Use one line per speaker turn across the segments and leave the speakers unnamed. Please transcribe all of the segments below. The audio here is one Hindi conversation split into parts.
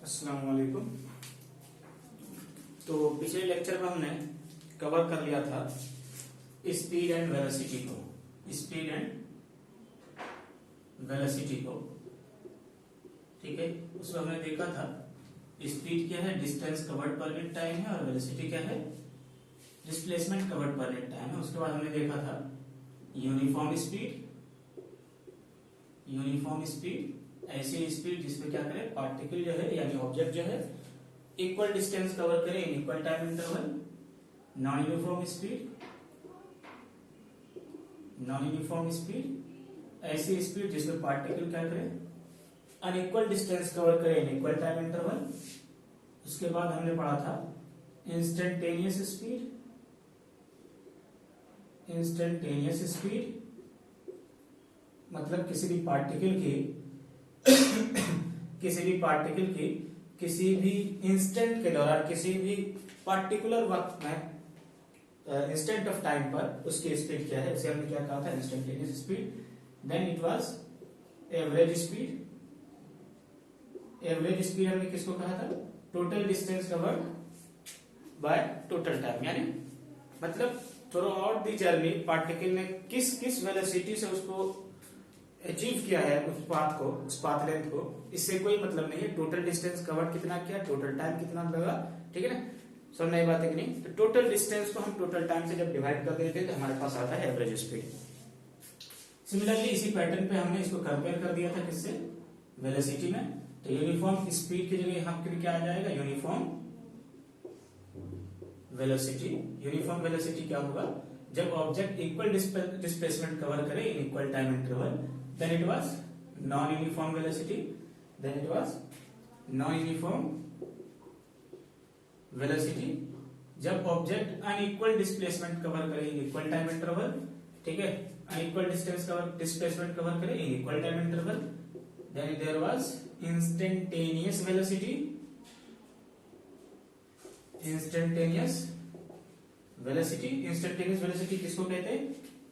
अस्सलाम वालेकुम। तो पिछले लेक्चर में हमने कवर कर लिया था स्पीड एंड वेलोसिटी को। स्पीड एंड वेलोसिटी को, ठीक है। उसमें हमने देखा था स्पीड क्या है, distance covered per unit time है, और वेलोसिटी क्या है, displacement covered per unit time है। उसके बाद हमने देखा था यूनिफॉर्म स्पीड। यूनिफॉर्म स्पीड ऐसी स्पीड जिसमें क्या करे, पार्टिकल जो है यानी ऑब्जेक्ट जो है इक्वल डिस्टेंस कवर करे in equal time interval. Non uniform speed, non uniform speed ऐसी स्पीड जिसमें पार्टिकल क्या करे, अनइक्वल डिस्टेंस कवर करे इन इक्वल टाइम इंटरवल। उसके बाद हमने पढ़ा था इंस्टेंटेनियस स्पीड। इंस्टेंटेनियस स्पीड मतलब किसी भी पार्टिकल की किसी भी इंस्टेंट के दौरान, किसी भी पार्टिकुलर वक्त में, इंस्टेंट ऑफ टाइम पर उसकी स्पीड क्या है, उसे हमने क्या कहा था, instantaneous speed. Then it was average speed. Average speed हमने किसको कहा था, total distance covered by total time, यानी मतलब throughout the journey particle ने किस किस वेलोसिटी से उसको अचीव किया है, उस पाथ को, उस पाथ लेंथ को, इससे कोई मतलब नहीं है। टोटल डिस्टेंस कवर्ड कितना किया, टोटल टाइम कितना लगा, ठीक है ना। सब नई बात है कि नहीं। तो टोटल डिस्टेंस को हम टोटल टाइम से जब डिवाइड कर देते हैं तो हमारे पास आता है एवरेज स्पीड। सिमिलरली इसी पैटर्न पे हमने इसको कंपेयर कर दिया था किससे, वेलोसिटी में। तो यूनिफॉर्म स्पीड की जगह यहाँ पे क्या आ जाएगा, यूनिफॉर्म वेलोसिटी। यूनिफॉर्म वेलोसिटी क्या होगा, जब ऑब्जेक्ट इक्वल डिस्प्लेसमेंट कवर करे in equal time interval, then it was non-uniform velocity. Then it was non-uniform velocity जब ऑब्जेक्ट अनइक्वल डिस्प्लेसमेंट कवर करे इन इक्वल टाइम इंटरवल, ठीक है, अनइक्वल डिस्प्लेसमेंट कवर करे in equal time interval. then there was instantaneous velocity. Instantaneous velocity किसको कहते हैं,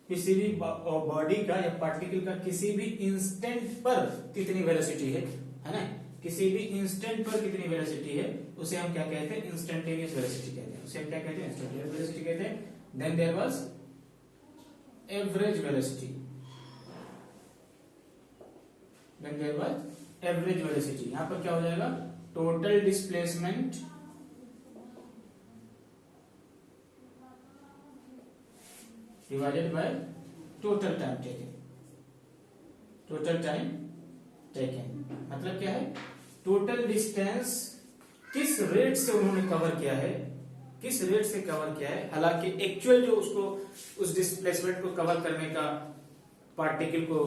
किसी भी बॉडी का या पार्टिकल का किसी भी इंस्टेंट पर कितनी वेलोसिटी है ना, किसी भी इंस्टेंट पर कितनी वेलोसिटी है, उसे हम क्या कहते हैं, इंस्टेंटेनियस वेलोसिटी कहते हैं। उसे हम क्या कहते हैं, इंस्टेंटेनियस वेलोसिटी कहते हैं। Then there was average velocity. Then there was average velocity. यहां पर क्या हो जाएगा, total displacement divided by total time taken. Total time taken मतलब क्या है, टोटल डिस्टेंस किस रेट से उन्होंने कवर किया है, किस रेट से कवर किया है। हालांकि एक्चुअल जो उसको उस डिस्प्लेसमेंट को कवर करने का, पार्टिकल को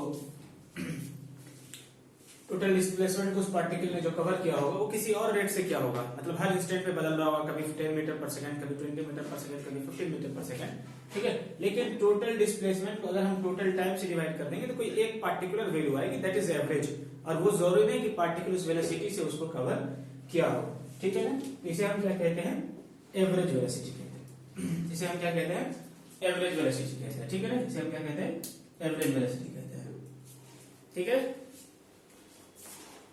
टोटल डिस्प्लेसमेंट को उस पार्टिकल ने जो कवर किया होगा वो किसी और रेट से क्या होगा, मतलब हर इंस्टेंट पे बदल रहा होगा, कभी 10 मीटर पर सेकंड, कभी 20 मीटर पर सेकंड, कभी 15 मीटर पर सेकंड, ठीक है। लेकिन टोटल डिस्प्लेसमेंट को अगर हम टोटल टाइम से डिवाइड कर देंगे तो कोई एक पार्टिकुलर वैल्यू आएगी, दैट इज एवरेज। और वो जरूरी नहीं कि पार्टिकल उस वेलोसिटी से उसको कवर किया हो, ठीक है ना। इसे हम क्या कहते हैं, एवरेज वेलोसिटी कहते हैं। इसे हम क्या कहते हैं, एवरेज वेलोसिटी कहते हैं, ठीक है ना। इसे हम क्या कहते हैं, एवरेज वेलोसिटी कहते हैं, ठीक है।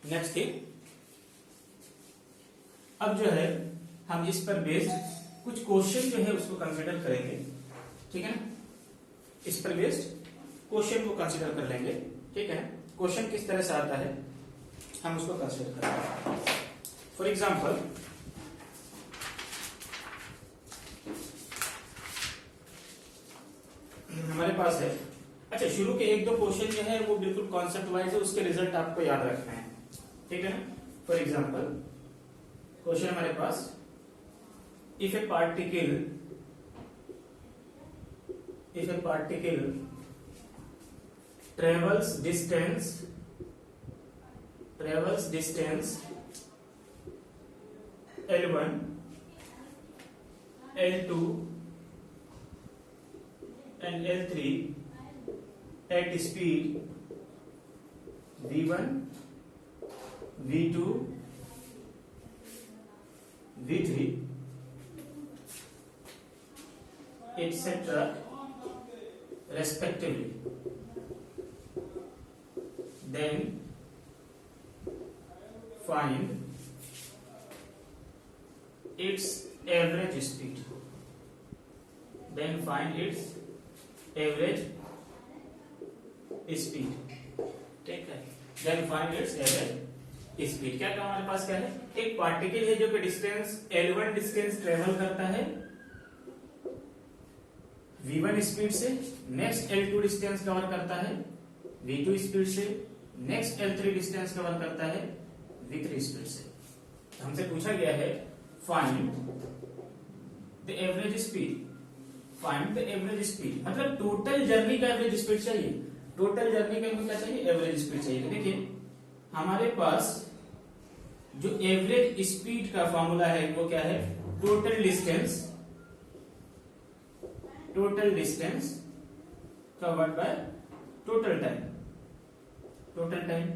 नेक्स्ट थिंग, अब जो है हम इस पर बेस्ड कुछ क्वेश्चन जो है उसको कंसीडर करेंगे, ठीक है ना। इस पर बेस्ड क्वेश्चन को कंसीडर कर लेंगे, ठीक है। क्वेश्चन किस तरह से आता है हम उसको कंसीडर करेंगे। फॉर एग्जांपल, हमारे पास है, अच्छा शुरू के एक दो क्वेश्चन जो है वो बिल्कुल कॉन्सेप्ट वाइज है, उसके रिजल्ट आपको याद रखना है, ठीक है ना। फॉर एग्जाम्पल क्वेश्चन हमारे पास, if a particle travels distance L1, L2 and L3 at speed V1, V2, V3 etc. respectively, then find its average speed, then find its average speed, ठीक है, then find its average speed। क्या क्या हमारे पास क्या है, एक पार्टिकल है जो कि डिस्टेंस L1 डिस्टेंस ट्रेवल करता है V1 स्पीड से, नेक्स्ट L2 डिस्टेंस कवर करता है V2 स्पीड से, नेक्स्ट L3 डिस्टेंस कवर करता है V3 स्पीड से। हमसे पूछा गया है find the average speed, find the average speed मतलब टोटल जर्नी का एवरेज स्पीड चाहिए, टोटल जर्नी का हमको क्या चाहिए, एवरेज स्पीड चाहिए। तो देखिए हमारे पास जो एवरेज स्पीड का फॉर्मूला है वो क्या है, total distance covered by total time,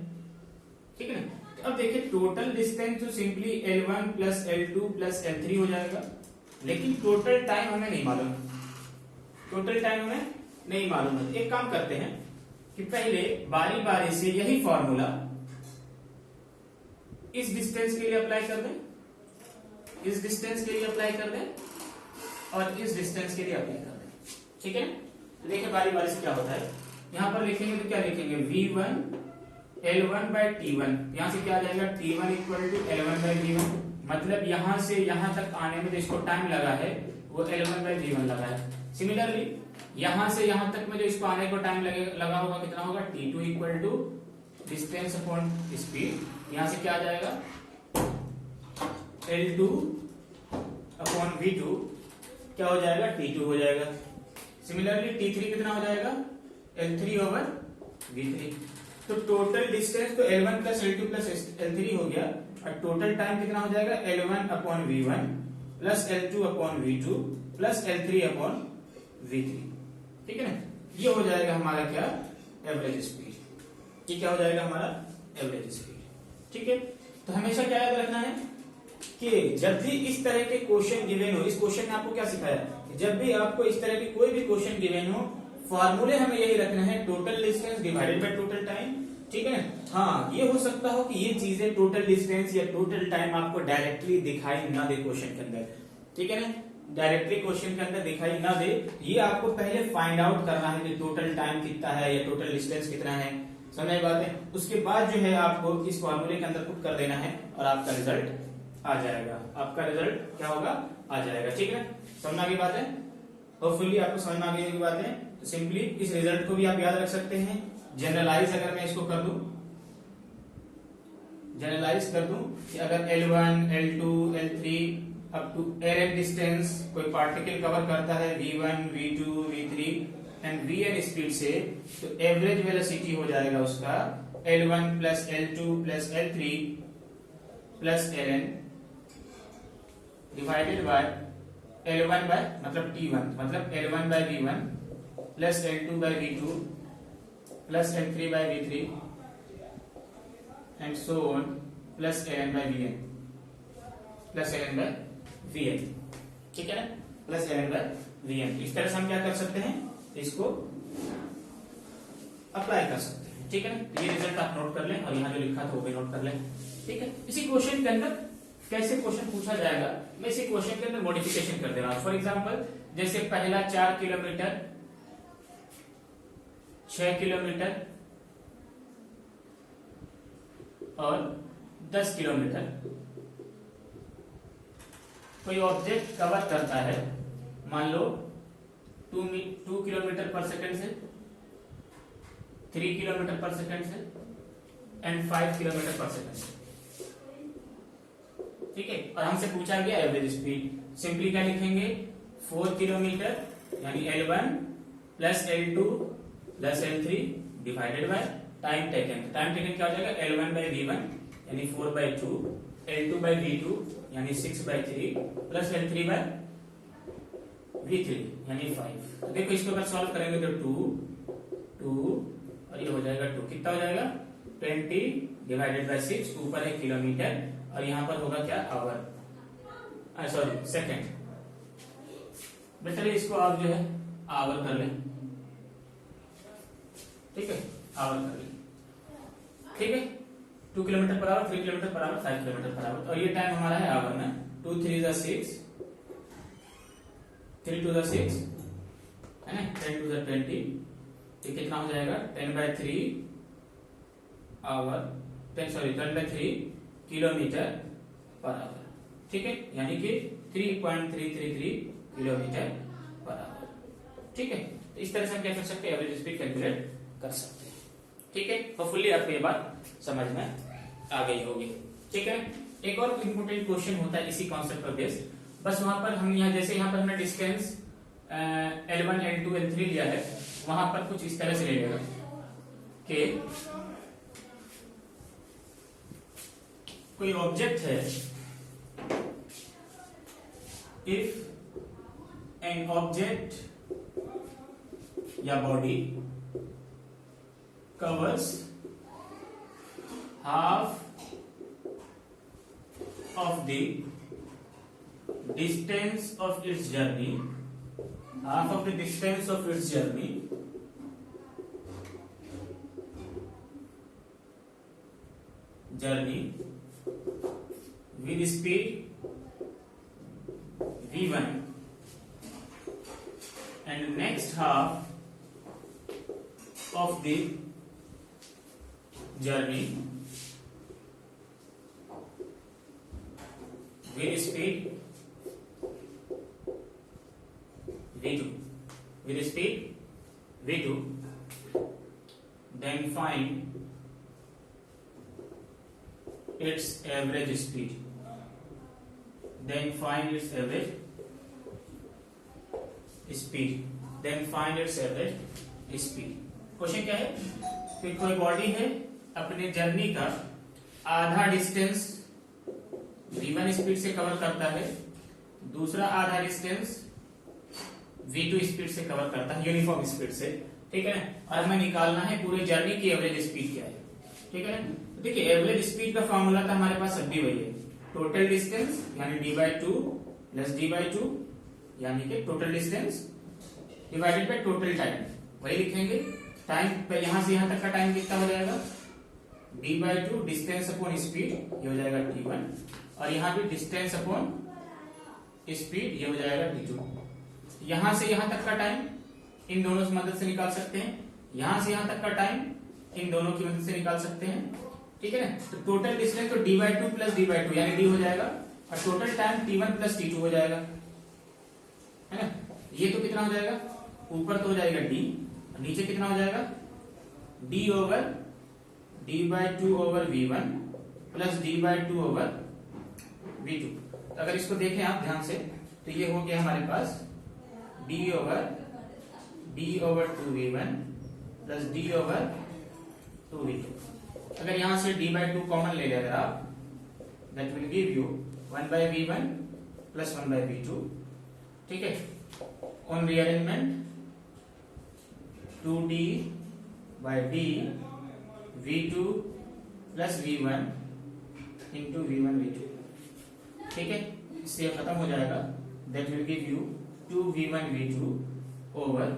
ठीक है ना। तो अब देखिए टोटल डिस्टेंस तो simply L1 plus L2 plus L3 हो जाएगा, लेकिन टोटल टाइम हमें नहीं मालूम, टोटल टाइम हमें नहीं मालूम है। एक काम करते हैं कि पहले बारी बारी से यही फॉर्मूला इस डिस्टेंस के लिए अप्लाई कर दें, इस डिस्टेंस के लिए अप्लाई कर दें और इस डिस्टेंस के लिए अप्लाई कर दें, ठीक है। तो देखिए बारी बारी से क्या होता है, यहां पर लिखेंगे तो क्या लिखेंगे, V1 L1 बाय T1, यहां से क्या आ जाएगा T1 equal to L1 by V1, मतलब यहां से यहां तक आने में जो इसको टाइम लगा है वो L1 बाय V1 लगा है। सिमिलरली यहां से यहां तक में जो इसको आने को टाइम लगा होगा कितना होगा, T2 equal to distance upon speed, यहां से क्या आ जाएगा L2 अपॉन V2 क्या हो जाएगा, T2 हो जाएगा। सिमिलरली T3 कितना हो जाएगा, L3 ओवर V3। तो टोटल डिस्टेंस तो L1 plus L2 plus L3 हो गया, और टोटल टाइम कितना हो जाएगा, L1 upon V1 plus L2 upon V2 plus L3 upon V3, ठीक है ना। ये हो जाएगा हमारा क्या, एवरेज स्पीड, ये क्या हो जाएगा हमारा एवरेज स्पीड, ठीक है। तो हमेशा क्या याद रखना है कि जब भी इस तरह के क्वेश्चन गिवन हो, इस क्वेश्चन ने आपको क्या सिखाया, जब भी आपको इस तरह की कोई भी क्वेश्चन गिवन हो, फॉर्मूले हमें यही रखना है, total distance divided by total time, ठीक है। हाँ ये हो सकता हो कि ये चीजें टोटल डिस्टेंस या टोटल टाइम आपको डायरेक्टली दिखाई ना दे क्वेश्चन के अंदर, ठीक है ना, डायरेक्टली क्वेश्चन के अंदर दिखाई ना दे, ये आपको पहले फाइंड आउट करना है कि टोटल टाइम कितना है या टोटल डिस्टेंस कितना है, समझ बात है। उसके बाद जो है आपको इस फॉर्मूले के अंदर पुट कर देना है और आपका रिजल्ट आ जाएगा, आपका रिजल्ट क्या होगा, आ जाएगा, ठीक है। समझ आ गई बात है, होपफुली आपको समझ में आ गई बात है। तो सिंपली इस रिजल्ट को भी आप याद रख सकते हैं। जनरलाइज अगर मैं इसको कर दूं, जनरलाइज कर दूं कि अगर L1 L2 L3 up to n distance कोई पार्टिकल कवर करता है V1 V2 V3 and Vn speed से, तो एवरेज वेलोसिटी हो जाएगा उसका L1 plus L2 plus L3 plus Ln divided by L1 by मतलब T1 मतलब L1 by V1 plus L2 by V2 plus L3 by V3 and so on plus Ln by Vn plus Ln by Vn, ठीक है ना, प्लस Ln बाय Vn। इस तरह से हम क्या कर सकते हैं, इसको अप्लाई कर सकते हैं, ठीक है ना। ये रिजल्ट आप नोट कर लें और यहाँ जो लिखा था वो भी नोट कर लें, ठीक है। इसी क्वेश्चन के अंदर कैसे क्वेश्चन पूछा जाएगा, मैं इसी क्वेश्चन के अंदर मॉडिफिकेशन कर दे रहा हूं। फॉर एग्जांपल जैसे पहला 4 किलोमीटर 6 किलोमीटर और 10 किलोमीटर कोई ऑब्जेक्ट कवर करता है, मान लो 2 किलोमीटर पर सेकंड से, 3 किलोमीटर पर सेकंड से एंड 5 किलोमीटर पर सेकंड से, ठीक है। और हमसे पूछा गया एवरेज स्पीड, सिंपली क्या लिखेंगे, 4 किलोमीटर यानी L1 plus L2 plus L3 divided by time taken, time taken क्या हो जाएगा, L1 बाय V1 यानी 4/2, L2 बाय V2 यानी 6/3 प्लस L3 बाय V3 यानी 5। तो देखो इसके बाद सॉल्व करेंगे तो 2 और ये हो जाएगा 2, कितना हो जाएगा 20 डिवाइडेड बाय 6, ऊपर है किलोमीटर और यहां पर होगा क्या, आवर, सॉरी सेकंड। बेटर इसको आप जो है आवर कर लें, ठीक है, आवर कर लें, ठीक है। 2 kilometre per our, 3 kilometre per our, 5 kilometre per our, और ये टाइम हमारा है आवर में, 2 3 ज़ा 6, 3 2 ज़ा 6 है ना, 10 2 ज़ा 20, ये कितना हो जाएगा 10/3 आवर 10/3 किलोमीटर पर आवर। ठीक है, यानी कि 3.333 किलोमीटर पर आवर। ठीक है, तो इस तरह से हम क्या कर सकते हैं, एवरेज स्पीड कैलकुलेट कर सकते हैं। ठीक है, होपफुली आपको ये बात समझ में आ गई होगी। ठीक है, एक और इंपोर्टेंट क्वेश्चन होता है इसी कॉन्सेप्ट पर बेस्ड, बस वहां पर हम यहाँ जैसे यहाँ पर हमने डिस्टेंस L1 L2 L3 लिया है, वहां पर कुछ इस तरह से ले लेगा कि कोई ऑब्जेक्ट है, इफ एन ऑब्जेक्ट या body covers half of the distance of its journey, half of the distance of its journey with speed v1, and next half of the journey with speed v2, with speed v2, then find its average speed, then find its average speed, then find its average speed। Question क्या है कि कोई बॉडी है, अपने जर्नी का आधा डिस्टेंस v1 स्पीड से कवर करता है, दूसरा आधा डिस्टेंस v2 स्पीड से कवर करता है, यूनिफॉर्म स्पीड से। ठीक है ना, और हमें निकालना है पूरे जर्नी की एवरेज स्पीड क्या है। ठीक है ना, देखिए एवरेज स्पीड का फॉर्मूला था हमारे पास अब भी वही है, टोटल डिस्टेंस यानी d/2 प्लस d/2, यानी कि total distance divided by total time, वही लिखेंगे। टाइम पे यहां से यहां तक का टाइम कितना हो जाएगा, d/2 डिस्टेंस अपॉन स्पीड, ये हो जाएगा t1, और यहां भी डिस्टेंस अपॉन स्पीड, ये हो जाएगा t2। यहां से यहां तक का टाइम इन दोनों की मदद से निकाल सकते हैं, यहां से यहां तक का टाइम इन दोनों की मदद से निकाल सकते हैं। ठीक है ना, तो टोटल डिस्टेंस तो d/2 प्लस d/2 यानी d हो जाएगा, और total time t1 plus t2 हो जाएगा, है ना। ये तो कितना हो जाएगा, ऊपर तो हो जाएगा d, नीचे कितना हो जाएगा d over d/2 over v1 plus d/2 over v2। तो अगर इसको देखें आप ध्यान से, तो ये हो गया हमारे पास d over 2v1 plus d over 2v2। अगर यहां से d/2 कॉमन ले लेगा आप, that will give you 1/v1 plus 1/v2। ठीक है, on rearrangement 2d by d v2 plus v1 into v1 v2। ठीक है, इससे खत्म हो जाएगा, that will give you 2v1 v2 over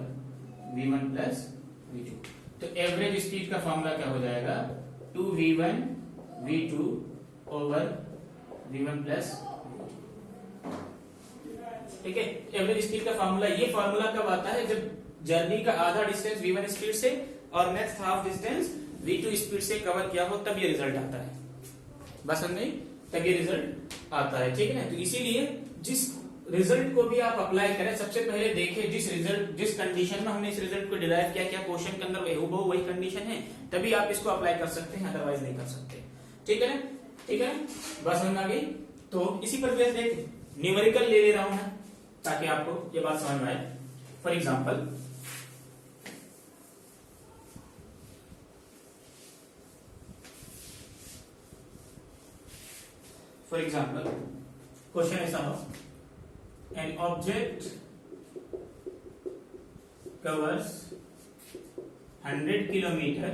v1 plus v2। तो एवरेज स्पीड का फॉर्मूला क्या हो जाएगा, 2v1 v2 over v1 plus. ठीक है, एवरेज स्पीड का फॉर्मूला, ये फॉर्मूला कब आता है, जब जर्नी का आधा डिस्टेंस v1 स्पीड से और next half distance v2 speed से कवर किया हो, तब ये रिजल्ट आता है। बस समझ नहीं, तब ये रिजल्ट आता है। ठीक है ना, तो इसीलिए जिस रिजल्ट को भी आप अप्लाई करें, सबसे पहले देखें जिस कंडीशन में हमने इस रिजल्ट को डिराइव किया, क्या क्वेश्चन के अंदर हूबहू वही कंडीशन है, तभी आप इसको अप्लाई कर सकते हैं, अदरवाइज नहीं कर सकते। ठीक है ना, ठीक है, बस समझ आ गई। तो इसी पर बेस देख न्यूमेरिकल ले रहा हूं मैं, ताकि आपको ये बात समझ में आए। फॉर एग्जाम्पल, क्वेश्चन ऐसा हो, an object covers 100 kilometre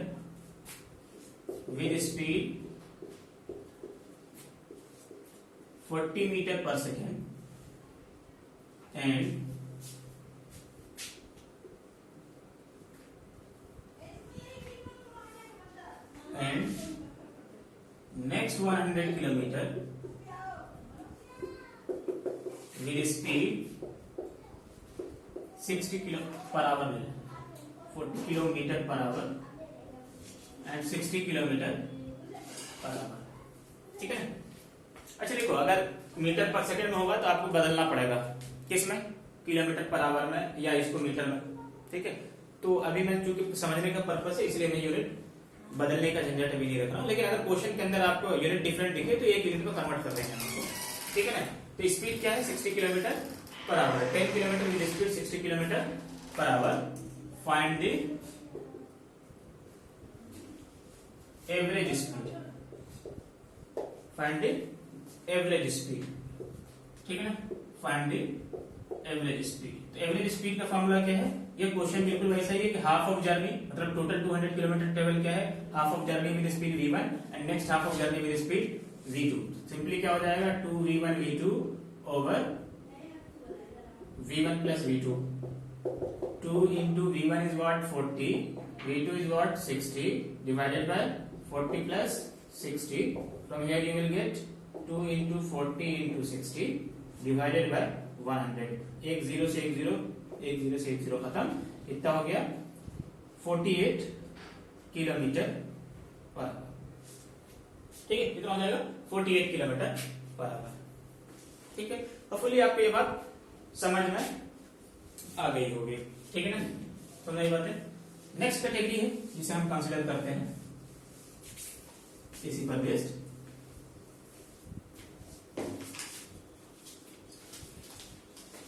with speed 40 metre per second and next 100 kilometer with speed 60 kilo per hour मिले, 40 kilometre per hour and 60 kilometre per hour, ठीक है। अच्छा देखो, अगर मीटर पर सेकंड में होगा तो आपको बदलना पड़ेगा, किसमें, किलोमीटर पर आवर में या इसको मीटर में, ठीक है। तो अभी मैं चूंकि समझने का पर्पस है इसलिए मैं यूनिट बदलने का झंझट अभी नहीं रख रहा हूं, लेकिन अगर क्वेश्चन के अंदर आपको यूनिट डिफरेंट दिखे तो एक यूनिट को कन्वर्ट कर देंगे हमको, ठीक है ना। तो स्पीड क्या है, 60 kilometre per our, 10 kilometre with speed 60 kilometre per our, find the average speed, find the average speed, ठीक है ना, फाइंड द एवरेज स्पीड। तो एवरेज स्पीड का फॉर्मूला क्या है, ये क्वेश्चन बिल्कुल वैसा ही है कि हाफ ऑफ जर्नी, मतलब टोटल 200 किलोमीटर ट्रेवल क्या है, half of journey with speed v1 and next half of journey with speed v2। Simply क्या हो जाएगा, 2v1 v2 over v1 plus v2, 2 into v1 is what 40, v2 is what 60 divided by 40 plus 60, from here you will get 2 into 40 into 60 divided by 100, एक जीरो से एक जीरो, एक जीरो से एक जीरो खत्म, इतना हो गया 48 किलोमीटर पर आवर, ठीक है, कितना हो जाएगा 48 किलोमीटर पर आवर, ठीक है। होपफुली आपको ये बात समझ में आ गई होगी, ठीक है ना, समझ आई बात है। नेक्स्ट कैटेगरी है जिसे हम कंसीडर करते हैं इसी पर बेस्ड,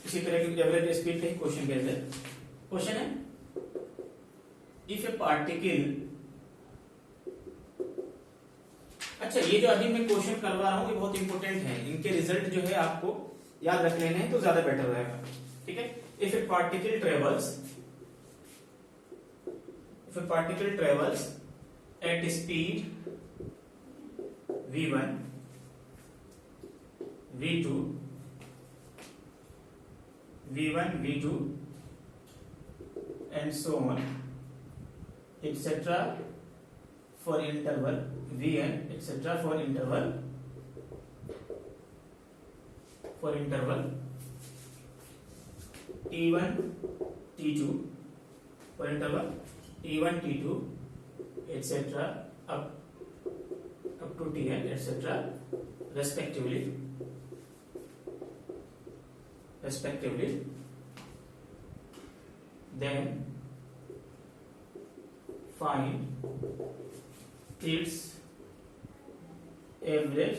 इसी तरह की एवरेज स्पीड का क्वेश्चन कहते हैं। क्वेश्चन है, इफ ए पार्टिकल, अच्छा ये जो अभी मैं क्वेश्चन करवा रहा हूं ये बहुत इंपॉर्टेंट है, इनके रिजल्ट जो है आपको याद रख लेने हैं तो ज्यादा बेटर रहेगा, ठीक है। If a particle travels at speed v1 v2 v1 v2 and so on etc for interval vn etc for interval t1 t2 for interval t1 t2 etc up to tn etc respectively, then find its average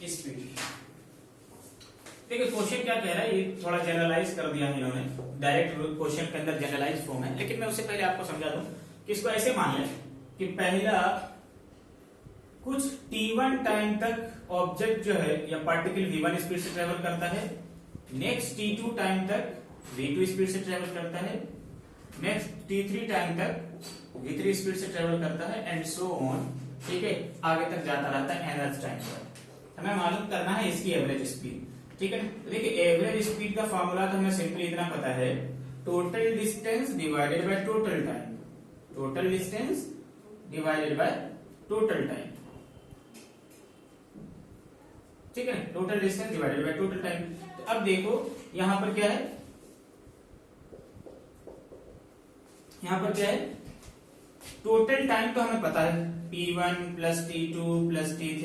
speed, देखिए क्वेश्चन क्या कह रहा है, ये थोड़ा जनरलाइज कर दिया इन्होंने, डायरेक्ट क्वेश्चन के अंदर जनरलाइज फॉर्म है, लेकिन मैं उससे पहले आपको समझा दूं कि इसको ऐसे मान लें कि पहला कुछ t1 टाइम तक ऑब्जेक्ट जो है या पार्टिकल v1 स्पीड से ट्रेवल करता है, नेक्स्ट t2 टाइम तक v2 स्पीड से ट्रेवल करता है, नेक्स्ट t3 टाइम तक v3 स्पीड से ट्रेवल करता है एंड सो ऑन, ठीक है, आगे तक जाता रहता है nth टाइम पर। हमें मालूम करना है इसकी एवरेज स्पीड, ठीक है। देखिए एवरेज स्पीड का फॉर्मूला तो हमें सिंपली इतना पता है, total distance divided by total time, total distance divided by total time, ठीक है, total distance divided by total time. तो अब देखो यहां पर क्या है, टोटल टाइम तो हमें पता है t1 plus t2 plus t3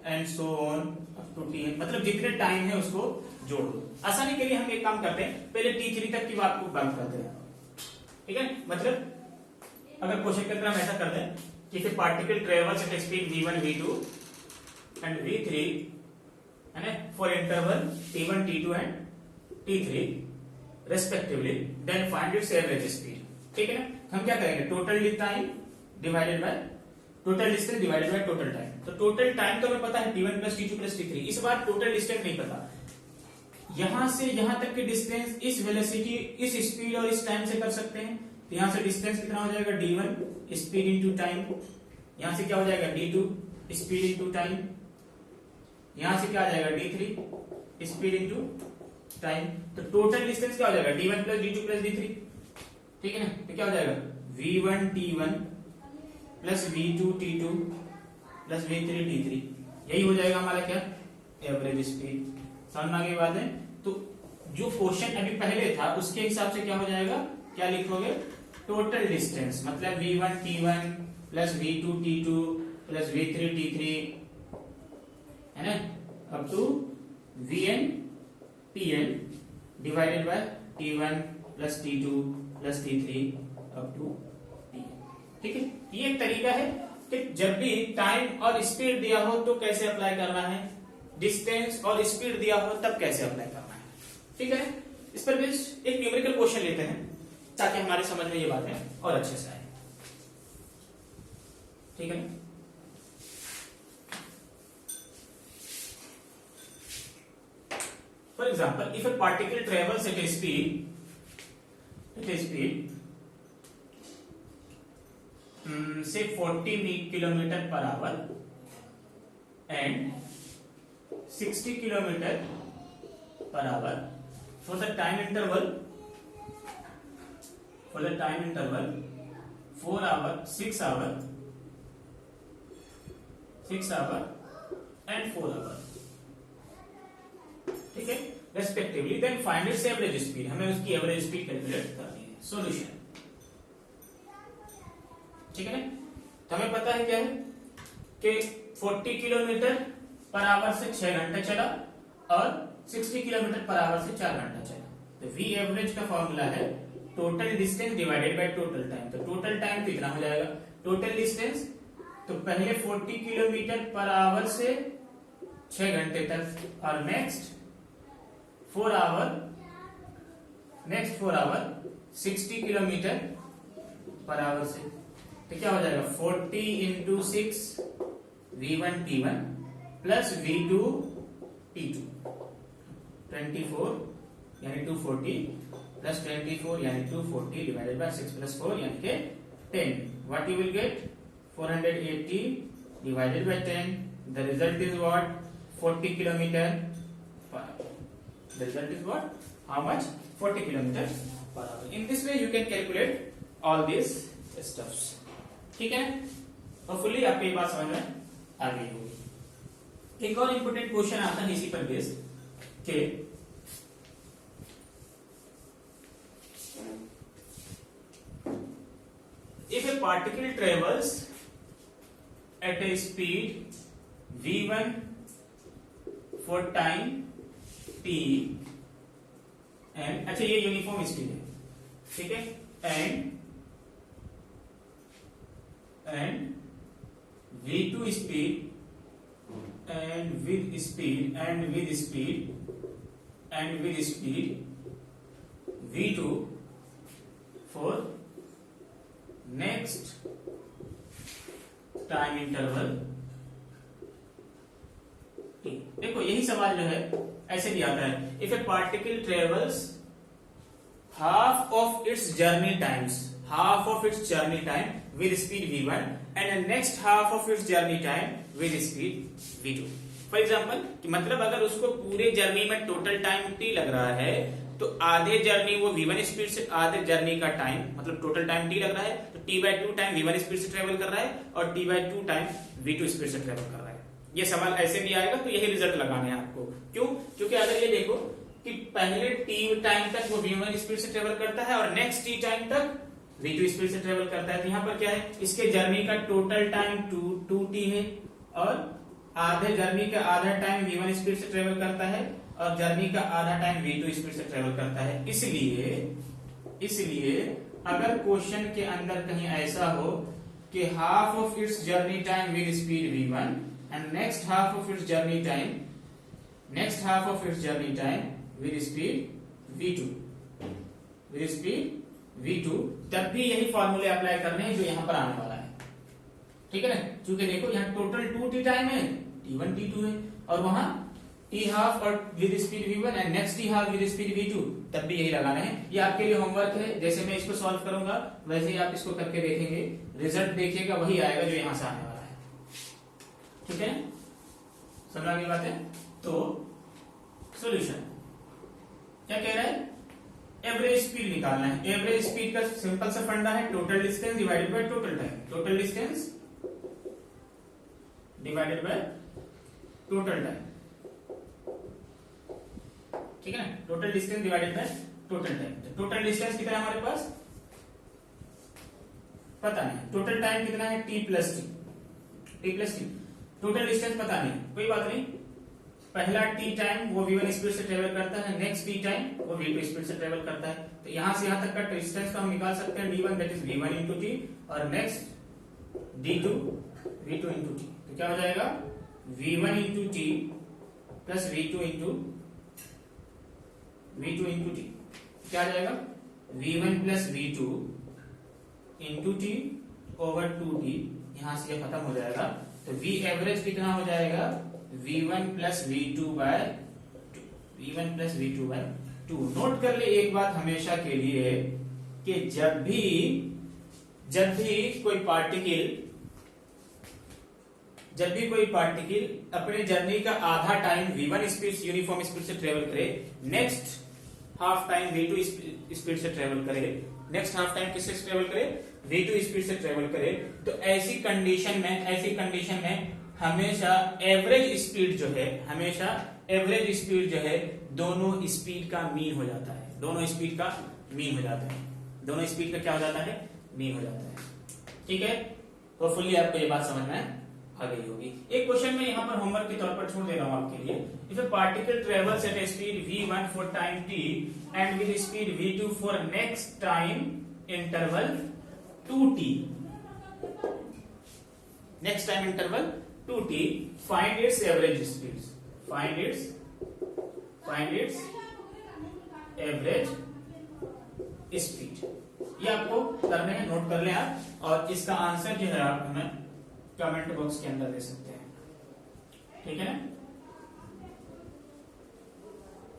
and so on up to tn, मतलब जितने टाइम है उसको जोड़ो। आसानी के लिए हम एक काम करते हैं, पहले t3 तक की बात को बंद करते हैं, ठीक है। मतलब अगर क्वेश्चन के अंदर हम ऐसा कर दें कि फिर particle travels at speed v1 v2 and v3 है ना for interval t1 t2 and t3 respectively, then find its average speed, ठीक है ना। हम क्या करेंगे, total time divided by total distance divided by total time. तो टोटल टाइम तो हमें पता है t1 plus t2 plus t3, इस बार टोटल डिस्टेंस नहीं पता, यहां से यहां तक के डिस्टेंस इस वेलोसिटी इस स्पीड और इस टाइम से कर सकते हैं। तो यहां से डिस्टेंस कितना हो जाएगा, d1 स्पीड इनटू टाइम, यहां से क्या हो जाएगा d2 स्पीड इनटू टाइम, यहां से क्या आ जाएगा d3 स्पीड इनटू टाइम। तो टोटल डिस्टेंस क्या हो जाएगा, d1 plus d2 plus d3, ठीक है ना। तो क्या हो जाएगा v1 t1 plus v2 t2 plus v3t3, यही हो जाएगा हमारा क्या, एवरेज स्पीड। समझ में आ गई बात है। तो जो क्वेश्चन अभी पहले था उसके हिसाब से क्या हो जाएगा, क्या लिखोगे, टोटल डिस्टेंस, मतलब v1t1 plus v2t2 plus v3t3 है ना, up to vn divided by t1 plus t2 plus t3 up to tn। ठीक है, ये एक तरीका है कि जब भी टाइम और स्पीड दिया हो तो कैसे अप्लाई करना है, डिस्टेंस और स्पीड दिया हो तब कैसे अप्लाई करना है। ठीक है, इस पर बेस्ड एक न्यूमेरिकल क्वेश्चन लेते हैं ताकि हमारे समझ में ये बातें और अच्छे से आए। ठीक है, for example if a particle travels eight A speed say 40 kilometre per our and 60 kilometre per our for the time interval 4 hour 6 hour and 4 hour, ठीक है, respectively. Then find its average speed, हमें उसकी एवरेज स्पीड कैलकुलेट करनी है। सॉल्यूशन, ठीक है ना, तो हमें पता है क्या है कि 40 किलोमीटर पर आवर से 6 घंटे चला और 60 किलोमीटर पर आवर से 4 घंटा चला। तो वी एवरेज का फॉर्मूला है total distance divided by total time. तो टोटल टाइम कितना हो जाएगा, टोटल डिस्टेंस, तो पहले 40 किलोमीटर पर आवर से 6 घंटे तक और next 4 hour 60 kilometre per hour से। तो क्या हो जाएगा, 40 इंटू 6 v1t1 प्लस v2t2 24 यानी 240 प्लस 24 यानी 240 डिवाइडेड बाय 6 प्लस 4 यानी के 10। What you will gate, 480 divided by 10। The result is what, 40 kilometre per our. The result is what, how much, 40 kilometre per our. In this way you can calculate all this stuffs. ठीक है, होपफुली आपको ये बात समझ में आ गई होगी। एक और इंपोर्टेंट क्वेश्चन आता है इसी पर बेस्ड के if a particle travels eight A speed v1 for time t and, अच्छा ये यूनिफॉर्म स्पीड है, ठीक है, and v2 speed and with speed v2 for next time interval t। देखो यही सवाल जो है ऐसे भी आता है, if a particle travels half of its journey time with speed v1 and the next half of its journey time with speed v2। For example, मतलब अगर उसको पूरे जर्नी में टोटल टाइम t लग रहा है तो आधे जर्नी वो v1 स्पीड से, आधे जर्नी का टाइम मतलब टोटल टाइम t लग रहा है तो t/2 टाइम v1 स्पीड से ट्रेवल कर रहा है और t/2 टाइम v2 स्पीड से ट्रेवल कर रहा है। ये सवाल ऐसे भी आएगा तो यही रिजल्ट लगाने हैं आपको। क्यों, क्योंकि अगर ये देखो कि पहले t टाइम तक वो v1 स्पीड से ट्रेवल करता है और नेक्स्ट t टाइम तक v2 स्पीड से ट्रेवल करता है, तो यहाँ पर क्या है, इसके जर्नी का टोटल टाइम 2t है और आधे जर्नी का आधा टाइम v1 स्पीड से ट्रेवल करता है और जर्नी का आधा टाइम v2 स्पीड से ट्रेवल करता है। इसलिए अगर क्वेश्चन के अंदर कहीं ऐसा हो कि half of its journey time with speed v1 and next half of its journey time with speed v2, तब भी यही फॉर्मूले अप्लाई करने हैं जो यहां पर आने वाला है। ठीक है ना, क्योंकि देखो यहाँ टोटल 2t टाइम है, t1 t2 है और वहां t हाफ और with speed v1 and next t half with speed v2, तब भी यही लगाना है। ये आपके लिए होमवर्क है, जैसे मैं इसको सॉल्व करूंगा वैसे ही आप इसको करके देखेंगे, रिजल्ट देखिएगा वही आएगा जो यहां से आने वाला है। ठीक है, समझ आ गई बात है। तो सॉल्यूशन क्या कह रहा है, एवरेज स्पीड निकालना है। एवरेज स्पीड का सिंपल सा फंडा है total distance divided by total time. Total distance divided by total time, ठीक है ना, total distance divided by total time. तो टोटल डिस्टेंस कितना है हमारे पास पता नहीं, टोटल टाइम कितना है t plus T, total distance पता नहीं, कोई बात नहीं। पहला t टाइम वो v1 स्पीड से ट्रेवल करता है, नेक्स्ट t टाइम वो v2 स्पीड से ट्रेवल करता है। तो यहां से यहां तक का डिस्टेंस तो हम निकाल सकते हैं d1 that is v1 into t, और next d2 v2 into t। तो क्या हो जाएगा v1 into t plus v2 into t, क्या आ जाएगा v1 plus v2 into t over 2t, यहां से ये खत्म हो जाएगा। तो v एवरेज कितना हो जाएगा v1 plus v2 bye 2। Note कर ले एक बात हमेशा के लिए कि जब भी कोई पार्टिकल अपने जर्नी का आधा time v1 speed uniform speed से ट्रेवल करे, next half time v2 speed से ट्रेवल करे, नेक्स्ट हाफ टाइम किससे ट्रेवल करे v2 स्पीड से ट्रेवल करे, तो ऐसी कंडीशन में हमेशा एवरेज स्पीड जो है दोनों स्पीड का मीन हो जाता है, दोनों स्पीड का क्या हो जाता है मीन हो जाता है, ठीक है। होपफुली आपको ये बात समझ में आ गई होगी। एक क्वेश्चन में यहाँ पर होमवर्क के तौर पर छोड़ दे रहा हूं आपके लिए। If a particle travels eight A speed v1 for time t and with speed v2 for next time interval 2t, next time interval 2t, find its average speed, find its average speed। ये आपको करने हैं, नोट कर लें आप, और इसका आंसर जो है आप हमें कमेंट बॉक्स के अंदर दे सकते हैं, ठीक है ना,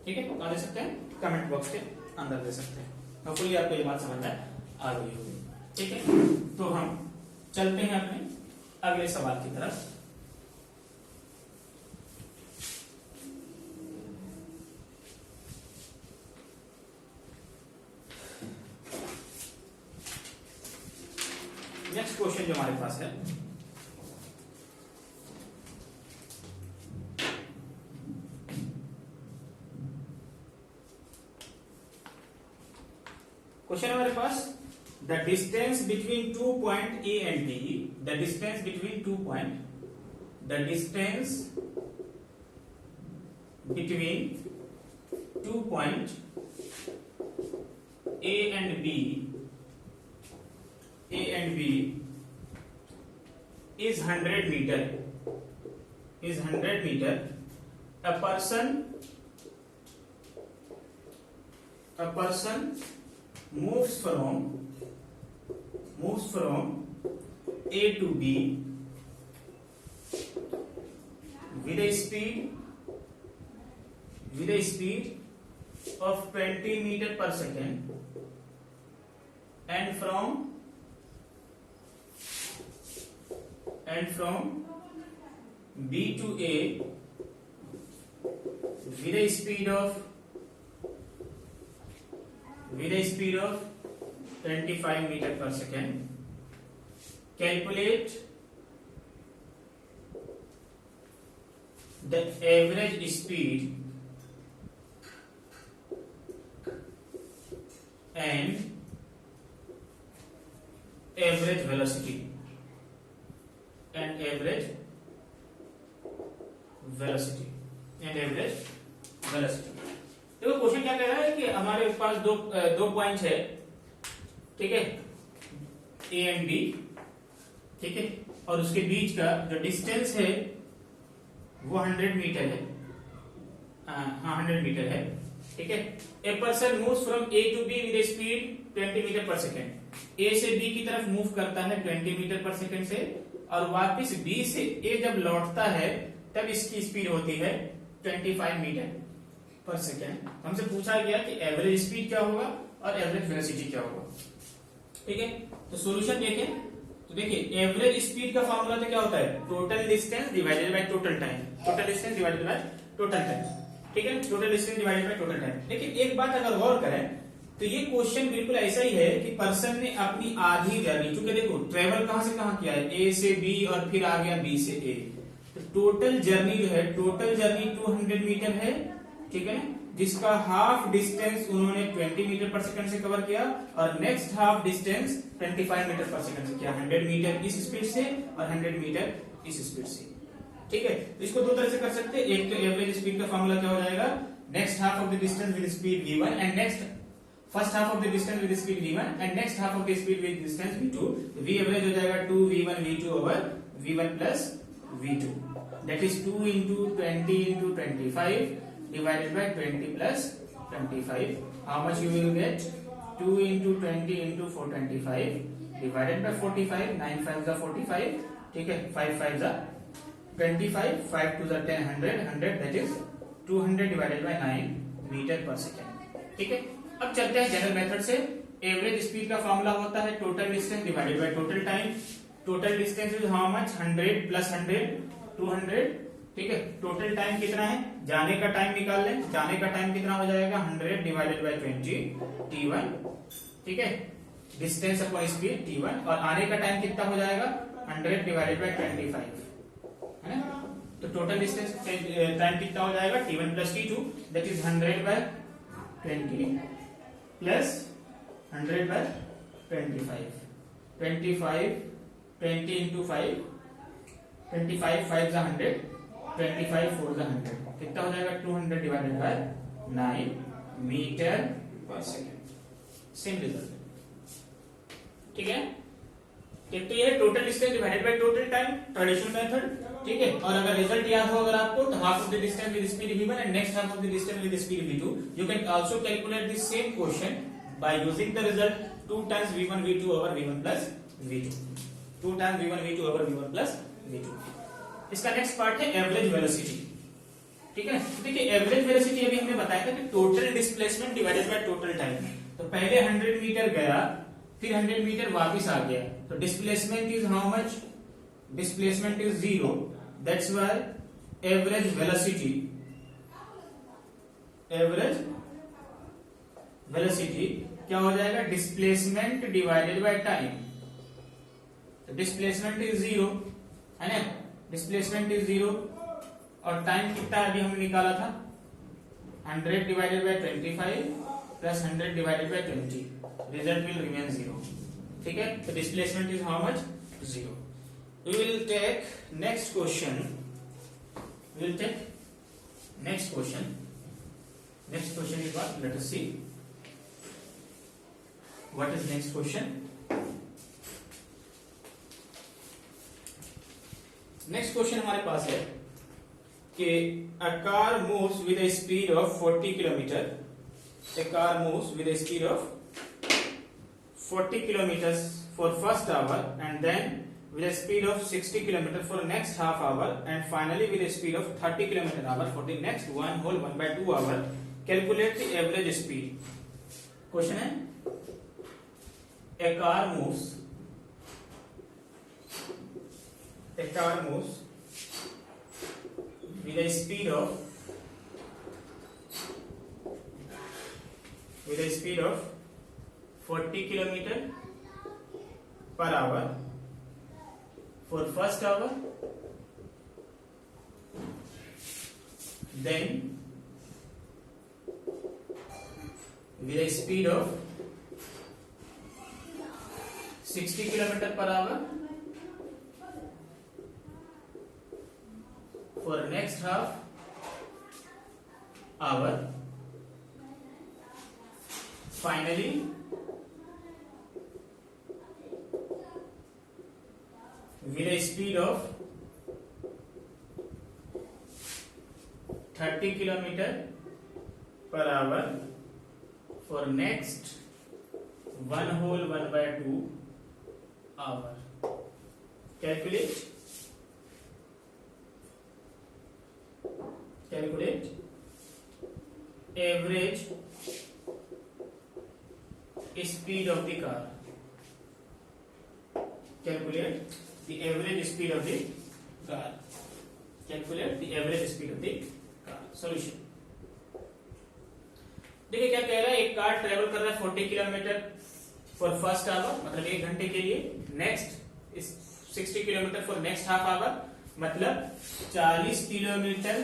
ठीक है, कहाँ दे सकते हैं कमेंट बॉक्स के अंदर दे सकते हैं। होपफुली आपको ये बात समझ में आ गई होगी, ठीक है। तो हम चलते हैं अपने अगले सवाल की तरफ। नेक्स्ट क्वेश्चन जो हमारे पास है, क्वेश्चन हमारे पास the distance between 2 point A and B, the distance between 2 point A and B is 100 meter. A person moves from A to B with a speed of 20 meter per second, and from B to A with a speed of 25 meter per second. Calculate the average speed and average velocity. देखो क्वेश्चन क्या कह रहा है कि हमारे पास दो पॉइंट्स है, ठीक है, ए एंड बी, ठीक है, और उसके बीच का जो डिस्टेंस है वो 100 मीटर है, 100 मीटर है, ठीक है। A person moves from A to B with speed 20 metre per second, A से बी की तरफ मूव करता है 20 मीटर पर सेकेंड से, और वापस बी से ए जब लौटता है तब इसकी स्पीड होती है 25 मीटर पर सेकेंड। हमसे पूछा गया कि एवरेज स्पीड क्या होगा और एवरेज वेलोसिटी क्या होगा, ठीक है। तो सॉल्यूशन देखें तो देखिए एवरेज स्पीड का फॉर्मूला तो क्या होता है total distance divided by total time, ठीक है, total distance divided by total time. लेकिन एक बात अगर गौर करें तो ये क्वेश्चन बिल्कुल ऐसा ही है कि पर्सन ने अपनी आधी जर्नी, चूंकि देखो ट्रेवल कहां से कहां किया है, ए से बी और फिर आ गया बी से ए, टोटल जर्नी जो है, टोटल जर्नी 200 मीटर है, ठीक है ना, जिसका हाफ डिस्टेंस उन्होंने 20 मीटर पर सेकंड से कवर किया और next half distance 25 metre per second से किया। 100 मीटर इस स्पीड से और 100 मीटर इस स्पीड से, ठीक है। तो इसको दो तरह से कर सकते हैं। एक तो एवरेज स्पीड का फॉर्मूला क्या हो जाएगा, next half of the distance with speed v1 and next first half of the distance with speed v1 and next half of the speed with distance v2। तो v एवरेज हो जाएगा 2v1 v2 over v1 plus v2, that is 2 into 20 into 25 divided by 20 plus 25. How much you will get? 2 into 20 into 425 divided by 45. 9 5s are 45. ठीक है, 5 5s are 25. 5 2s are 10. 100. 100 that is 200 divided by 9 meter per second. ठीक है, अब चलते हैं जनरल मेथड से। एवरेज स्पीड का फॉर्मूला होता है total distance divided by total time. Total distance is how much, 100 plus 100 200, ठीक है। टोटल टाइम कितना है, जाने का टाइम निकाल लें। जाने का टाइम कितना हो जाएगा, 100 डिवाइडेड बाय 20 t1, ठीक है, डिस्टेंस अपॉन स्पीड t1। और आने का टाइम कितना हो जाएगा, 100 डिवाइडेड बाय 25, है ना। तो टोटल डिस्टेंस टाइम कितना हो जाएगा, t1 plus t2, that is 100 by 20 plus 100 by 25। 25 20 into 5, 25 5 is 100, 25 4 is 100, कितना हो जाएगा, 200 divided by 9 metre per second. Same result, ठीक है। एक तो ये total distance divided by total time, traditional method, ठीक है। और अगर रिजल्ट याद हो अगर आपको, तो half of the distance with speed v1 and next half of the distance with speed v2। You can also calculate this same question by using the result 2 times v1 v2 over v1 plus v2, 2 times v1 v2 over v1 plus v2। इसका नेक्स्ट पार्ट है एवरेज वेलोसिटी, ठीक है। तो देखिए एवरेज वेलोसिटी अभी हमने बताया था कि total displacement divided by total time. तो पहले 100 मीटर गया, फिर 100 मीटर वापस आ गया, तो displacement is how much, displacement is 0, that's why average velocity, average velocity क्या हो जाएगा, डिस्प्लेसमेंट डिवाइडेड बाय टाइम। तो डिस्प्लेसमेंट इज 0, है ना, डिस्प्लेसमेंट इज 0 और टाइम कितना अभी हमने निकाला था, 100 divided by 25 plus 100 divided by 20, result will remain 0, ठीक है। तो displacement is how much, 0। We will take next question, we will take next question. Next question is what, let us see what is next question। Next question हमारे पास है कि a car moves with a speed of 40 kilometer, a car moves with a speed of 40 kilometers for first hour and then with a speed of 60 kilometer for next half hour and finally with a speed of 30 kilometer hour for the next 1/2 hour, calculate the average speed। Question है a car moves with a speed of 40 kilometer per hour for first hour, then with a speed of 60 kilometer per hour for next half hour, finally with a speed of 30 kilometer per hour for next 1/2 hour। calculate average speed of the car, calculate the average speed of the car, calculate the average speed of the car। solution देखिए क्या कह रहा है, एक कार ट्रेवल कर रहा है 40 किलोमीटर फॉर फर्स्ट आवर, मतलब 1 घंटे के लिए, next 60 kilometre for next half hour, मतलब 40 किलोमीटर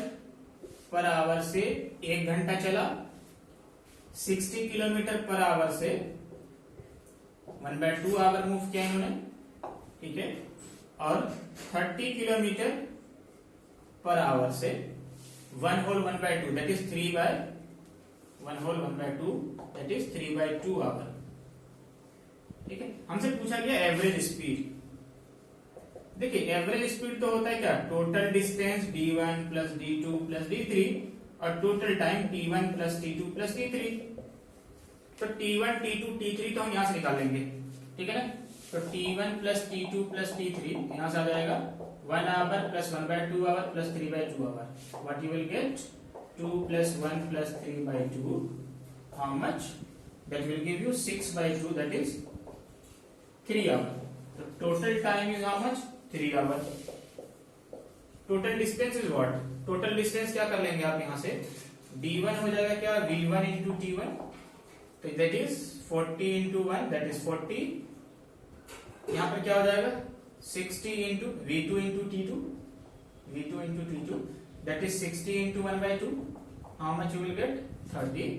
पर आवर से 1 घंटा चला, 60 किलोमीटर पर आवर से 1/2 आवर मूव किया इन्होंने, ठीक है, और 30 किलोमीटर पर आवर से 1/2 दैट इज 3/2 आवर, ठीक है। हमसे पूछा गया एवरेज स्पीड। देखिए एवरेज स्पीड तो होता है क्या, total distance d1 plus d2 plus d3 और total time t1 plus t2 plus t3। तो t1 t2 t3 तो हम यहां से निकाल लेंगे, ठीक है ना। तो t1 plus t2 plus t3 यहां से आ जाएगा 1 hour plus 1/2 hour plus 3/2 hour, what you will get 2 plus 1 plus 3/2, how much, that will give you 6/2 that is 3 hour. तो total time is how much, 3 hour. Total distance is what, total distance क्या कर लेंगे आप यहां से, d1 हो जाएगा क्या, v1 इंटू t1, तो that is 40 into 1 that is 40, यहां पर क्या हो जाएगा 60 into v2 into t2 that is 60 into 1/2, how much you will gate 30।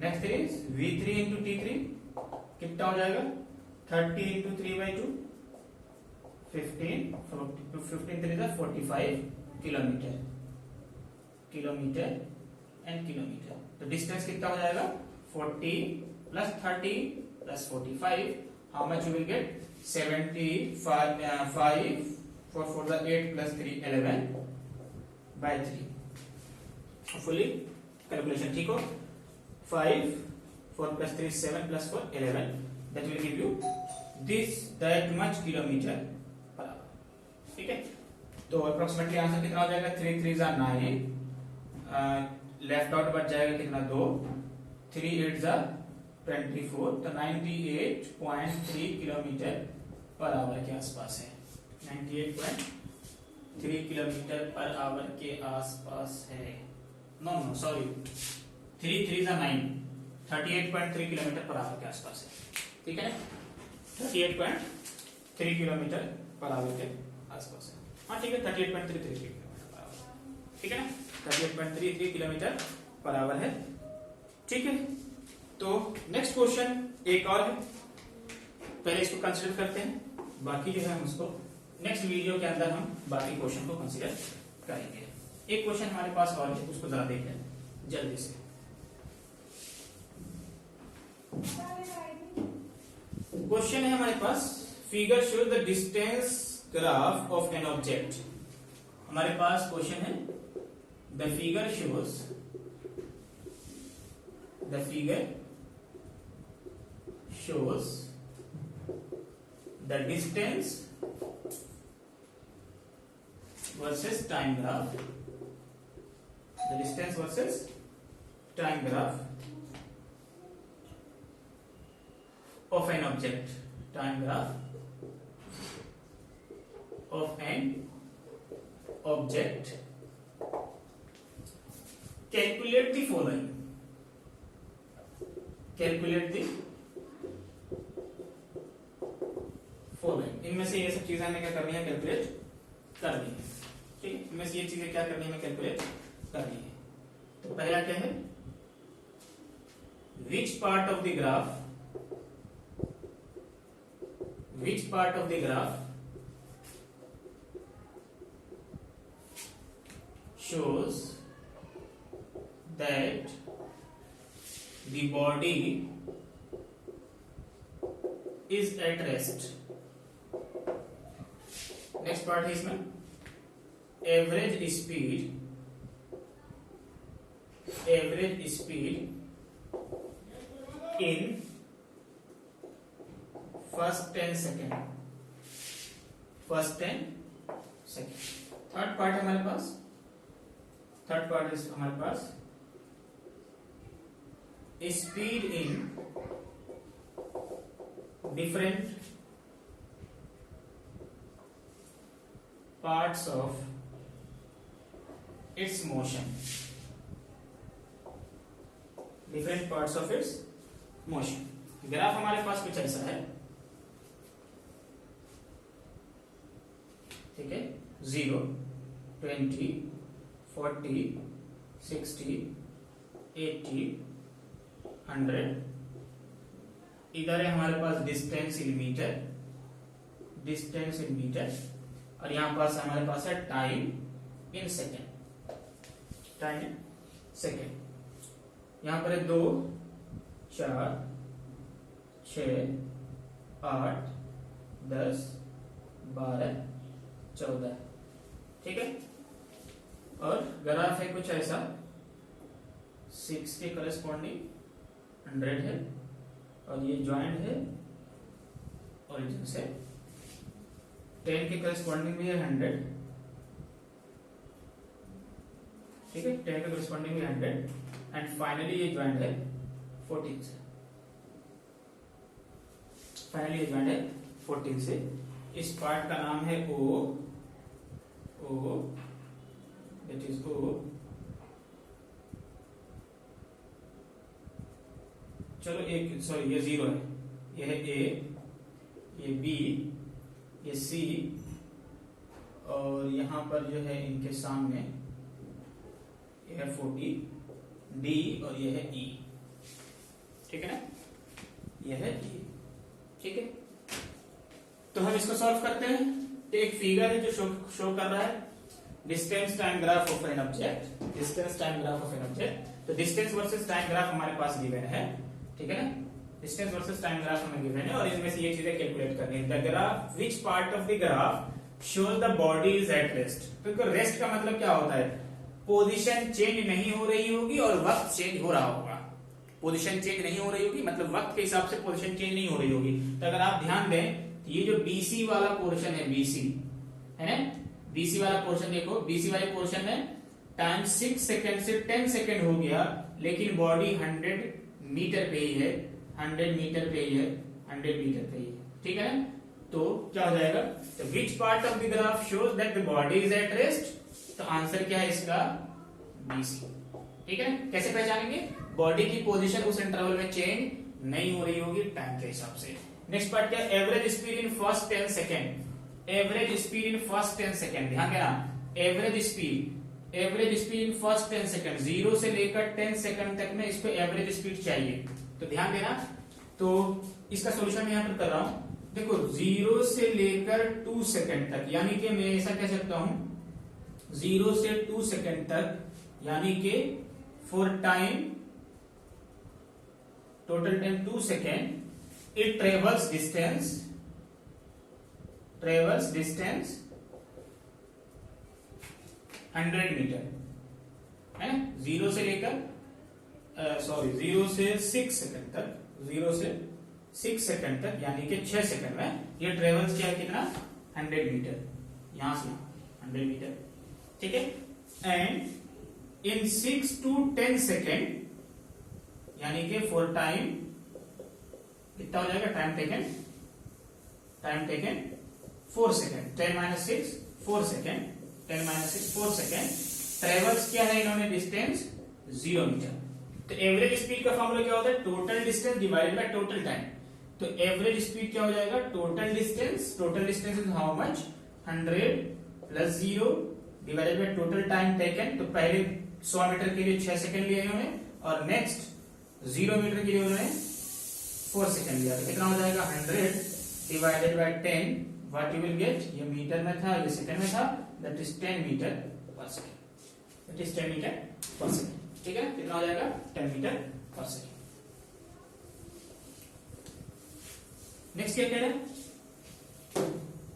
Next is v3 into t3, कितना हो जाएगा 30 into 3/2, 15 3 is 45 kilometre and kilometre. तो डिस्टेंस कितना हो जाएगा 40 plus 30 plus 45, how much you will gate 75 for the 8 plus 3 11/3। Fully calculation ठीक हो, 5 4 plus 3 7 plus 4 11, that will give you that much kilometre, ठीक है। तो अप्रोक्सीमेटली आंसर कितना हो जाएगा, 3 3 जा 9, लेफ्ट आउट बच जाएगा कितना 2, 3 8 जा 24, तो 98.3 किलोमीटर पर आवर के आसपास है, 98.3 किलोमीटर पर आवर के आसपास है। नो सॉरी, 3 3 जा 9, 38.3 किलोमीटर पर आवर के आसपास है, ठीक है ना, 38.3 किलोमीटर पर आवर के आसपास है, हाँ ठीक है, 38.33 किलोमीटर पर आवर, ठीक है ना, 38.33 किलोमीटर पर आवर है, ठीक है। तो नेक्स्ट क्वेश्चन एक और है, पहले इसको कंसीडर करते हैं, बाकी जो है हम उसको नेक्स्ट वीडियो के अंदर हम बाकी क्वेश्चन को कंसीडर करेंगे। एक क्वेश्चन हमारे पास और है, उसको जरा देख लें जल्दी से। क्वेश्चन है हमारे पास, figure show the distance graph of an object. हमारे पास क्वेश्चन है, the figure shows the distance versus time graph, the distance versus time graph of an object, time graph of an object. Calculate the following. Calculate the following. इनमें से ये सब चीजें हमें क्या करनी है, कैलकुलेट करनी है, ठीक है। इनमें से ये चीजें क्या करनी है, हमें कैलकुलेट करनी है। तो पहला क्या है, which part of the graph shows that the body is at rest. Next part है इसमें, average speed in first 10 second. Third part है हमारे पास, speed in different parts of its motion, different parts of its motion। Graph हमारे पास कुछ ऐसा है, ठीक है, 0 20, 40, 60, 80, 100। इधर है हमारे पास distance in metre, distance in metre, और यहां पास हमारे पास है time in second, time in second. यहां पर है 2, 4, 6, 8, 10, 12, 14, ठीक है। और ग्राफ है कुछ ऐसा, 6 के करस्पॉन्डिंग 100 है, और ये ज्वाइंट है ओरिजिन से। 10 के करस्पॉन्डिंग भी है 100, ठीक है, 10 के करस्पॉन्डिंग भी 100, एंड फाइनली ये ज्वाइंट है 14 से, फाइनली ये ज्वाइंट है 14 से। इस पार्ट का नाम है O, that is O। चलो एक, सॉरी ये 0 है, ये है A, ये B, ये C, और यहां पर जो है इनके सामने ये है 40, D, और ये है E, ठीक है ना, ये है E, ठीक है। तो हम इसको सॉल्व करते हैं। तो एक फिगर है जो शो कर रहा है distance time graph of an object, distance time graph of an object. तो डिस्टेंस वर्सेस टाइम ग्राफ हमारे पास गिवन है, ठीक है ना, डिस्टेंस वर्सेस टाइम ग्राफ हमें गिवन है, और इनमें से ये चीजें कैलकुलेट करनी है। The graph, which part of the graph shows the body is at rest. तो रेस्ट का मतलब क्या होता है, पोजीशन चेंज नहीं हो रही होगी और वक्त चेंज हो रहा होगा। पोजीशन चेंज नहीं हो रही होगी मतलब वक्त के हिसाब से पोजीशन चेंज नहीं हो रही होगी। तो अगर आप ध्यान दें, ये जो BC वाला पोर्शन है, BC है ना, BC वाला पोर्शन देखो, BC वाले पोर्शन में टाइम 6 सेकंड से 10 सेकंड हो गया, लेकिन बॉडी 100 मीटर पे ही है, 100 मीटर पे ही है, 100 मीटर पे ही है, ठीक है ना। तो क्या हो जाएगा, तो which part of the graph shows that the body is at rest. तो आंसर क्या है इसका, BC, ठीक है ना। कैसे पहचानेंगे, बॉडी की पोजीशन उस इंटरवल में चेंज नहीं हो रही होगी टाइम के हिसाब से। नेक्स्ट पार्ट क्या है, average speed in first 10 second. Average speed in first 10 second, ध्यान देना, average speed in first 10 second, 0 से लेकर 10 सेकेंड तक में इसको एवरेज स्पीड चाहिए। तो ध्यान देना, तो इसका सोल्यूशन मैं यहां पर कर रहा हूं। देखो 0 से लेकर 2 सेकेंड तक, यानी कि मैं ऐसा कह सकता हूं 0 से 2 सेकेंड तक, यानी कि for time, total time 2 second, it travels distance 100 metre है, 0 से लेकर 0 से 6 सेकंड तक, 0 से 6 सेकंड तक, यानी कि 6 सेकंड में ये ट्रेवल्स किया कितना, 100 मीटर, यहां से 100 मीटर, ठीक है। एंड इन 6 to 10 सेकेंड, यानी कि फॉर टाइम कितना हो जाएगा, time taken 4 second, 10 - 6 4 second, 10 - 6 4 second. Travels किया है इन्होंने डिस्टेंस 0 मीटर। तो एवरेज स्पीड का फॉर्मूला क्या होता है, total distance divided by total time. तो एवरेज स्पीड क्या हो जाएगा, total distance is how much, 100 + 0 divided by total time taken. तो पहले 100 मीटर के लिए 6 सेकेंड लिया इन्होंने, और नेक्स्ट 0 मीटर के लिए उन्होंने 4 सेकेंड लिया। तो कितना हो जाएगा, 100 divided bye 10, what you will gate, ये मीटर में था, ये सेकंड में था, that is 10 metre per second, that is 10 metre per second, ठीक है। कितना हो जाएगा, 10 मीटर पर सेकेंड। नेक्स्ट क्या कह रहे हैं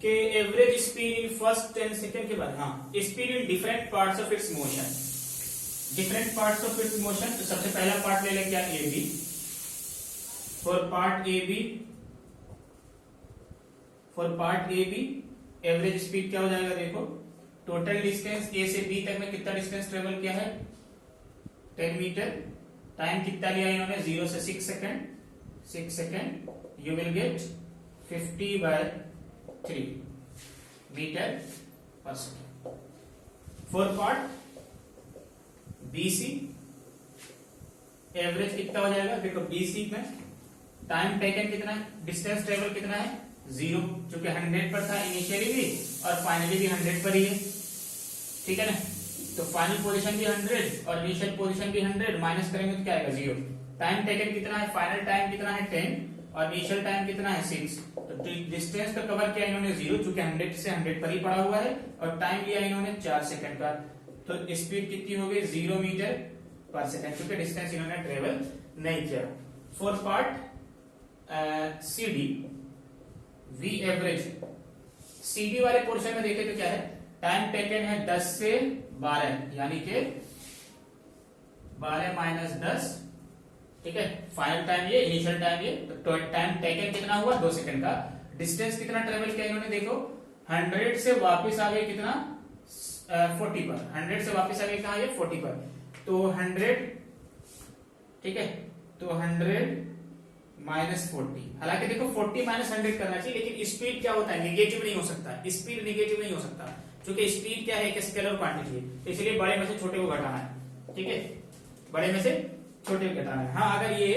कि average speed in first 10 second के बाद, हाँ, speed in different parts of its motion, different parts of its motion. तो सबसे पहला पार्ट ले लें क्या, AB। For part AB average speed क्या हो जाएगा, देखो टोटल डिस्टेंस A से B तक में कितना डिस्टेंस ट्रेवल किया है, 10 मीटर। टाइम कितना लिया इन्होंने, 0 से 6 second, you will get 50/3 metre per second. For part BC average कितना हो जाएगा, देखो BC में टाइम टेकन कितना है, डिस्टेंस ट्रेवल कितना है, 0, क्योंकि 100 पर था इनिशियली भी और फाइनली भी 100 पर ही है। ठीक है ना। तो फाइनल पोजीशन भी 100 और इनिशियल पोजीशन भी 100, माइनस करेंगे तो क्या आएगा 0। टाइम टेकन कितना है, फाइनल टाइम कितना है 10 और इनिशियल टाइम कितना है 6। तो डिस्टेंस का कवर किया इन्होंने 0, चूंकि 100 से 100 पर ही पड़ा हुआ है, और टाइम लिया इन्होंने 4 सेकंड का। तो स्पीड कितनी हो गई 0 मीटर पर सेकंड, क्योंकि डिस्टेंस इन्होंने ट्रेवल नहीं किया। For part CD V average, CD वाले पोर्शन में देखें तो क्या है, टाइम टेकन है 10 से 12, यानी कि 12 माइनस 10, ठीक है। फाइनल टाइम ये, इनिशियल टाइम ये, तो टाइम टेकन कितना हुआ 2 सेकंड का। डिस्टेंस कितना ट्रेवल किया इन्होंने, देखो 100 से वापस आ गए कितना 40 पर, 100 से वापस आ गए कहा ये 40 पर, तो 100, ठीक है। तो 100 माइनस 40, हालांकि देखो 40 माइनस 100 करना चाहिए, लेकिन स्पीड क्या होता है नेगेटिव नहीं हो सकता, स्पीड नेगेटिव नहीं हो सकता, क्योंकि स्पीड क्या है एक स्केलर क्वांटिटी है, तो इसलिए बड़े में से छोटे को घटाना है, ठीक है, बड़े में से छोटे को घटाना है। हाँ, अगर ये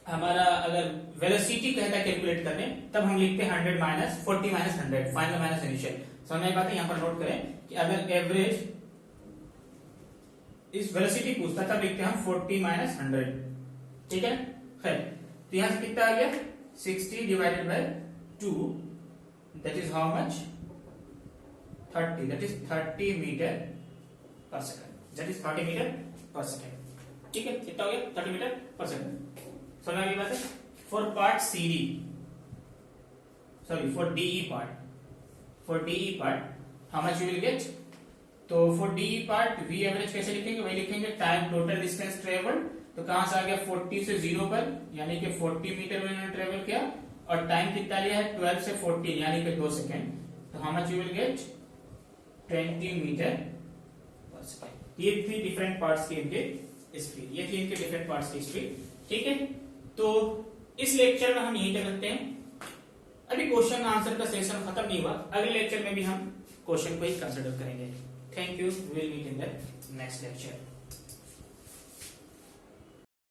हमारा अगर वेलोसिटी कहता है कैलकुलेट करने, तब हम लिखते हैं 100 minus 40 minus 100, final minus initial. समझ में बात है, यहाँ पर नोट करें कि अगर एवरेज इस वेलोसिटी पूछता तब लिखते हैं हम 40 माइनस 100, ठीक है। खैर, तो यहां से कितना आ गया 60 divided by 2, that is how much 30, that is 30 metre per second, that is 30 metre per second, ठीक है। कितना हो गया 30 मीटर पर सेकंड। समझ में बात है। For part CD, sorry for DE part how much you will get, तो for DE part V average कैसे लिखेंगे, वही लिखेंगे टाइम टोटल डिस्टेंस ट्रेवल्ड, तो कहां से आ गया 40 से 0 पर, यानी कि 40 मीटर में इन्होंने ट्रेवल किया, और टाइम कितना लिया है 12 से 14, यानी कि 2 सेकंड, तो how much you will get 20 metre per second. ये थी डिफरेंट पार्ट्स की इनके स्पीड, ये थी इनके डिफरेंट पार्ट्स की स्पीड, ठीक है। तो इस लेक्चर में हम यही तक रखते हैं, अभी क्वेश्चन आंसर का सेशन खत्म नहीं हुआ, अगले लेक्चर में भी हम क्वेश्चन को ही कंसिडर करेंगे। Thank you, will meet in the next lecture.